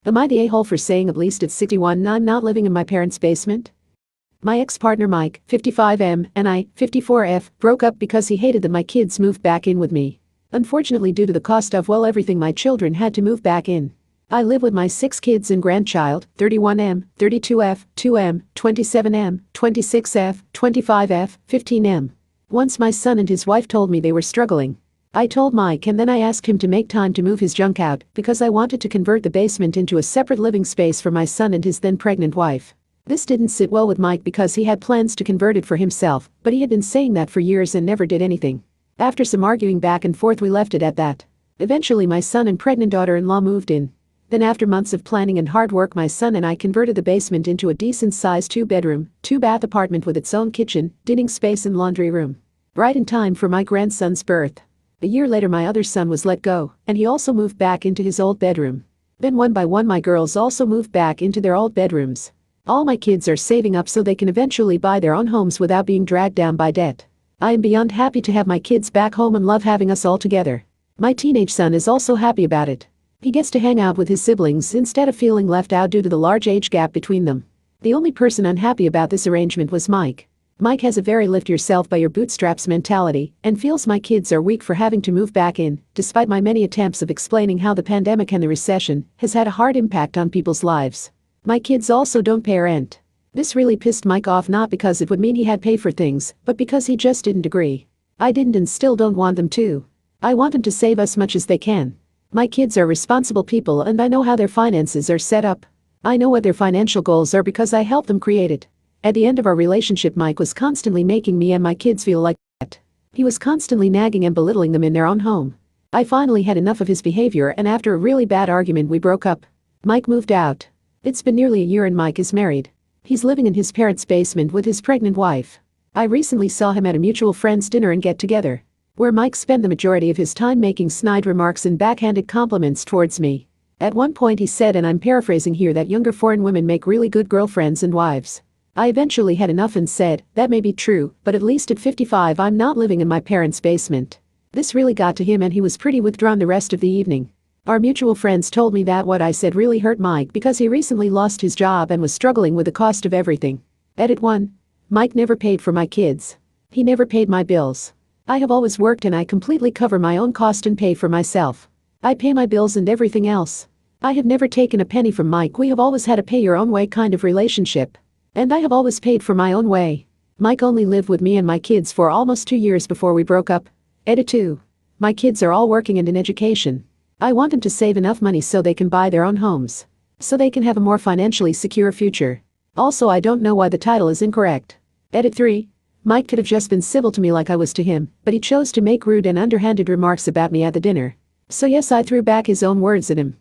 Am I the a-hole for saying at least at 61 I'm not living in my parents' basement? My ex-partner Mike, 55M, and I, 54F, broke up because he hated that my kids moved back in with me. Unfortunately, due to the cost of, well, everything, my children had to move back in. I live with my 6 kids and grandchild, 31M, 32F, 2M, 27M, 26F, 25F, 15M. Once my son and his wife told me they were struggling. I told Mike, and then I asked him to make time to move his junk out because I wanted to convert the basement into a separate living space for my son and his then pregnant wife. This didn't sit well with Mike because he had plans to convert it for himself, but he had been saying that for years and never did anything. After some arguing back and forth, we left it at that. Eventually my son and pregnant daughter-in-law moved in. Then after months of planning and hard work, my son and I converted the basement into a decent-sized 2-bedroom, 2-bath apartment with its own kitchen, dining space and laundry room. Right in time for my grandson's birth. A year later my other son was let go, and he also moved back into his old bedroom. Then one by one my girls also moved back into their old bedrooms. All my kids are saving up so they can eventually buy their own homes without being dragged down by debt. I am beyond happy to have my kids back home and love having us all together. My teenage son is also happy about it. He gets to hang out with his siblings instead of feeling left out due to the large age gap between them. The only person unhappy about this arrangement was Mike. Mike has a very lift yourself by your bootstraps mentality and feels my kids are weak for having to move back in, despite my many attempts of explaining how the pandemic and the recession has had a hard impact on people's lives. My kids also don't pay rent. This really pissed Mike off, not because it would mean he had to pay for things, but because he just didn't agree. I didn't and still don't want them to. I want them to save as much as they can. My kids are responsible people and I know how their finances are set up. I know what their financial goals are because I helped them create it. At the end of our relationship, Mike was constantly making me and my kids feel like that. He was constantly nagging and belittling them in their own home. I finally had enough of his behavior, and after a really bad argument we broke up. Mike moved out. It's been nearly a year and Mike is married. He's living in his parents' basement with his pregnant wife. I recently saw him at a mutual friend's dinner and get-together, where Mike spent the majority of his time making snide remarks and backhanded compliments towards me. At one point he said, and I'm paraphrasing here, that younger foreign women make really good girlfriends and wives. I eventually had enough and said, that may be true, but at least at 55 I'm not living in my parents' basement. This really got to him and he was pretty withdrawn the rest of the evening. Our mutual friends told me that what I said really hurt Mike because he recently lost his job and was struggling with the cost of everything. Edit 1. Mike never paid for my kids. He never paid my bills. I have always worked and I completely cover my own cost and pay for myself. I pay my bills and everything else. I have never taken a penny from Mike. We have always had a pay your own way kind of relationship. And I have always paid for my own way. Mike only lived with me and my kids for almost 2 years before we broke up. Edit 2. My kids are all working and in education. I want them to save enough money so they can buy their own homes. So they can have a more financially secure future. Also, I don't know why the title is incorrect. Edit 3. Mike could have just been civil to me like I was to him, but he chose to make rude and underhanded remarks about me at the dinner. So yes, I threw back his own words at him.